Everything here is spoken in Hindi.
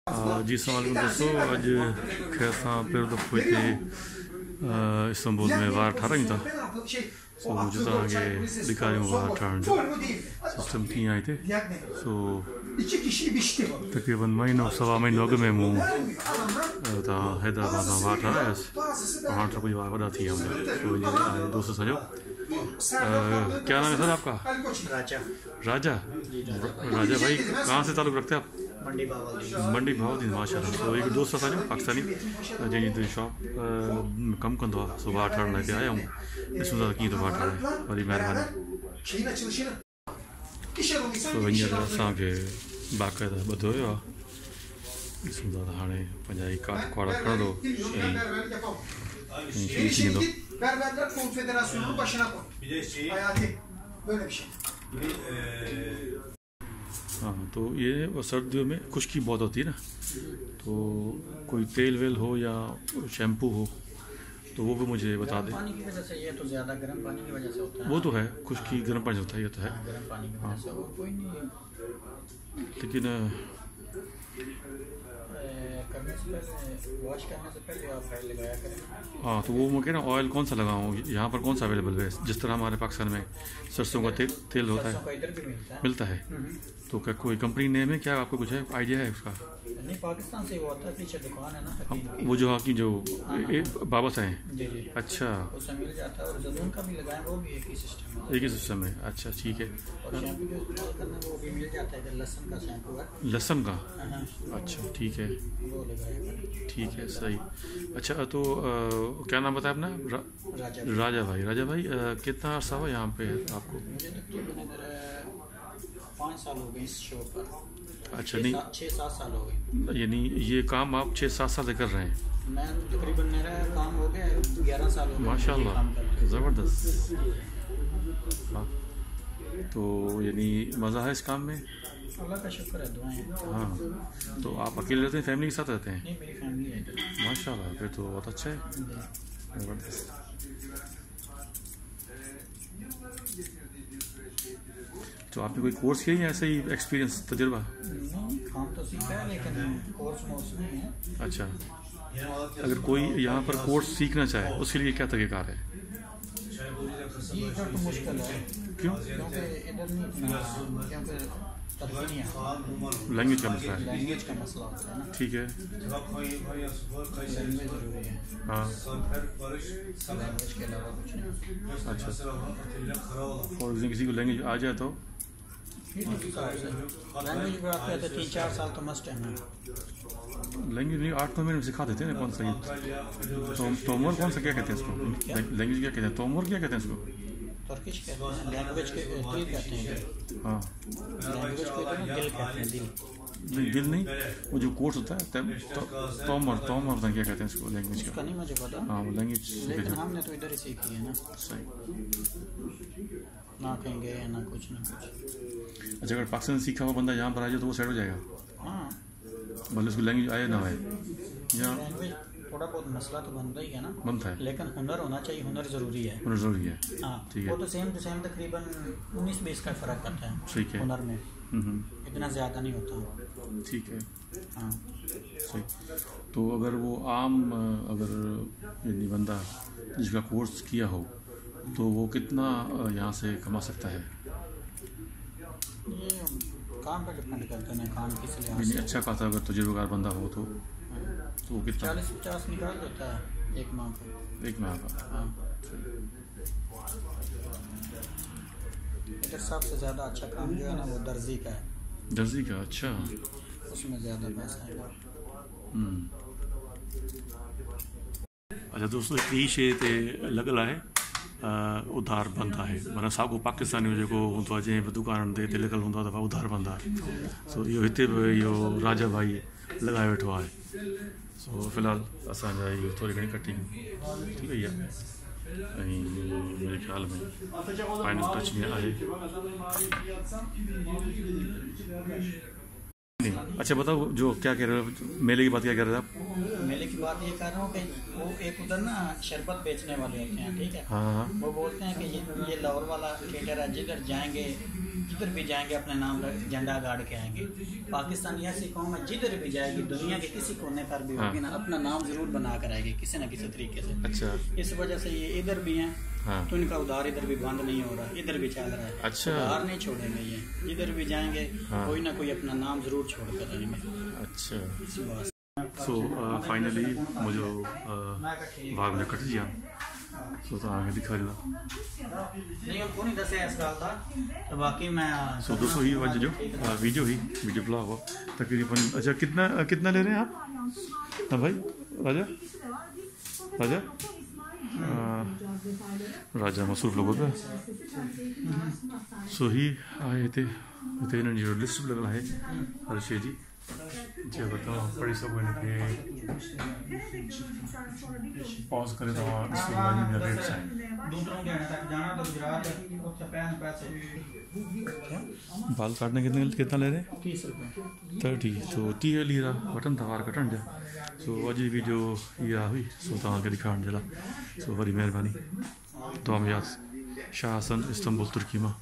जी सवाल दोस्तों अज असां पहिरियों दफ़ो हिते इस्तांबुल में वार ठारायूं था। सो जो तव्हांखे ॾेखारियूं वार ठाहिण जो सिस्टम कीअं आहे हिते। सो तक़रीबन महीनो सवा महीनो अॻु में मूं हितां हैदराबाद मां वार ठारायासीं। हाणे त कोई वार वॾा थी विया हूंदा। सो ये आहे दोस्त सॼो। क्या नाम है सर आपका? राजा। राजा राजा भाई कहाँ से ताल्लुक़ रखते हैं आप? मंडी भावदीन माशाल्लाह। तो एक दोस्त असांजो पाकिस्तानी जंहिंजी शॉप कमु कंदो आहे। सो वार ठाहिण लाइ हिते आया आहियूं। ॾिसूं था कीअं थो वार ठाहे। वरी महिरबानी। सो हींअर असांखे बाक़ाइदा ॿधो हुयो आहे। ॾिसूं था त हाणे पंहिंजा ई काठ कुआड़ा खणंदो ऐं शुरू थी वेंदो। Berberler Konfederasyonu'nun başına koy. Hayati. Böyle bir şey. हाँ तो ये सर्दियों में खुश्की बहुत होती है ना, तो कोई तेल वेल हो या शैम्पू हो तो वो भी मुझे बता दें। पानी की वजह से ये तो ज़्यादा गर्म पानी की वजह से होता है। वो तो है खुश्की गर्म पानी से होता है, ये तो है। गर्म पानी की वजह से और कोई नहीं लेकिन करने से पहले वॉश करने से पहले आप ऑयल लगाया करें। हाँ तो वो मैं कह रहा हूँ ऑयल कौन सा लगाऊँ, यहाँ पर कौन सा अवेलेबल है? जिस तरह हमारे पाकिस्तान में सरसों का तेल होता है, सरसों का इधर भी मिलता है। तो क्या कोई कंपनी नेम है क्या, आपको कुछ है आइडिया है उसका? नहीं, पाकिस्तान से वो आता है, पीछे दुकान है ना वो जो आपकी जो बाबा से हैं। जी जी अच्छा, उससे मिल जाता है। और जैतून का भी लगाएं, वो भी एक ही सिस्टम है। एक ही सिस्टम है। अच्छा ठीक है। और शैम्पू जो इस्तेमाल करना है वो भी मिल जाता है। इधर लहसुन का शैम्पू है। लहसुन का? हाँ, अच्छा ठीक है, वो लगाया करें। ठीक है सही। अच्छा तो क्या नाम बताया आपने? राजा भाई। राजा भाई कितना अर्सा हुआ यहाँ पे आपको? मुझे तकरीबन इधर 5 साल हो गए इस शो पर। अच्छा नहीं 6-7 साल हो गए। यानी ये काम आप 6-7 साल से कर रहे हैं? मैं तकरीबन मेरा काम हो गया 11 साल हो गए माशाल्लाह, ज़बरदस्त। हाँ तो यानी मज़ा है इस काम में? अल्लाह का शुक्र है, दुआएं। हाँ तो आप अकेले रहते हैं, फैमिली के साथ रहते हैं? नहीं, मेरी फैमिली है। माशाल्लाह, फिर तो बहुत अच्छा है, ज़बरदस्त। तो आपने कोई कोर्स किया या ऐसे ही एक्सपीरियंस तजुर्बा? काम तो सीखा है लेकिन कोर्स नहीं है। अच्छा, अगर कोई यहाँ पर कोर्स सीखना चाहे उसके लिए क्या तरीक़ाकार है? इधर तो मुश्किल है। क्यों? क्योंकि इधर नहीं, क्योंकि लैंग्वेज का मसला है। लैंग्वेज का मसला होता है ना। ठीक है। लैंग्वेज ज़रूरी है। हाँ लैंग्वेज के अलावा कुछ नहीं। अच्छा, और किसी को लैंग्वेज आ जाए तो लैंग्वेज पर आप कहते 3-4 साल तो मस्ट है ना। लैंग्वेज नहीं 8-9 महीने में सिखा देते हैं ना। कौन सा ये तोमर कौन सा क्या कहते हैं इसको? लैंग्वेज क्या कहते हैं? तोमर क्या कहते हैं इसको? तुर्किश कहते हैं। लैंग्वेज के दिल कहते हैं। हाँ लैंग्वेज को इधर दिल कहते हैं। दिल नहीं, दिल नहीं, वो जो कोर्स होता है तोमर क्या कहते हैं इसको लैंग्वेज उसका का? नहीं मुझे पता। हाँ वो लैंग्वेज लेकिन हमने तो इधर ही सीखी है ना। सही। ना कहीं गए ना कुछ ना कुछ। अच्छा, अगर पाकिस्तान सीखा हुआ बंदा यहाँ पर आ जाए तो वो सेट हो जाएगा? हाँ, मतलब उसको लैंग्वेज आए ना आए यहाँ लैंग्वेज थोड़ा बहुत मसला तो बनता ही है ना। बनता है, लेकिन हुनर होना चाहिए। हुनर ज़रूरी है। होना ज़रूरी है। हाँ, ठीक है। वो तो सेम टू सेम तकरीबन 19-20 का फ़र्क करता है। ठीक है। हुनर में इतना ज़्यादा नहीं होता। ठीक है हाँ, सही। तो अगर वो आम अगर यानी बंदा जिसका कोर्स किया हो तो वो कितना यहाँ से कमा सकता है? ये काम पर डिपेंड करता है। काम किस लिहाज यानी से। अच्छा खासा अगर तजुर्बेकार बंदा हो तो वो कितना? 40-50 निकाल देता है एक माह का। एक महीने का? हाँ, इधर सबसे ज़्यादा अच्छा काम जो है ना वो दर्जी का है। दर्जी का? अच्छा, उसमें ज़्यादा पैसा है। अच्छा दोस्तों, हिकिड़ी शइ ते लॻल आहे उधार बंद आहे। माना साॻियो पाकिस्तानी जेको हूंदो आहे जंहिं बि दुकाननि ते हिते लिखियलु हूंदो आहे त उधार बंद आहे। सो इहो हिते बि इहो राजा भाई लॻाए वेठो आहे। सो फ़िलहालु असांजा इहो थोरी घणी कटिंग थी वई आहे ऐं मेरे ख़्याल में फाइनल टच में आहे। अच्छा बताओ, जो क्या कह रहे हो, मेले की बात क्या कह रहे थे आप? मेले की बात ये कर रहा हूँ कि वो एक उधर ना शरबत बेचने वाले होते हैं, ठीक है। हाँ वो बोलते हैं कि ये लाहौर वाला थिएटर है, जिधर जाएंगे जिधर भी जाएंगे अपने नाम झंडा गाड़ के आएंगे। पाकिस्तानी ऐसी कौम है जिधर भी जाएगी दुनिया के किसी कोने पर भी होगी ना, अपना नाम जरूर बना कर आएगी किसी न किसी तरीके से। अच्छा, इस वजह से ये इधर भी हैं। हाँ। तो इनका उधार इधर भी बंद नहीं हो रहा, इधर भी चल रहा है। अच्छा, उधार नहीं छोड़ेंगे ये, जिधर भी जाएंगे हाँ। कोई ना कोई अपना नाम जरूर छोड़ कर आएंगे। अच्छा। इसी वास्ते सो फाइनली मुझो भाग ने कट गया। सो तव्हांखे ॾेखारियो नहीं हमको नहीं दसे इस गाल था, तो बाकी मैं सो दोस्तों ही वजह जो वीडियो ब्लॉग हो तकरीबन। अच्छा, कितना ले रहे हैं आप? हाँ भाई राजा मसूर लोगों पे। सो ही आहे हिते हिननि जो लिस्ट बि लॻल आहे हर शइ जी, जेको तव्हां पढ़ी सघो। हिनखे पॉज करे तव्हां ॾिसो हिनजा रेट्स आहिनि। बाल काटने कितना ले रहे हैं? 30 रुपये। 30। तो 30 लीरा वठनि था वार कटण जा। सो अॼु जी वीडियो इहा हुई, सो तव्हांखे ॾेखारण जे लाइ। सो वरी महिरबानी। तव्हां यादि शाह हसन इस्तांबुल तुर्की मां।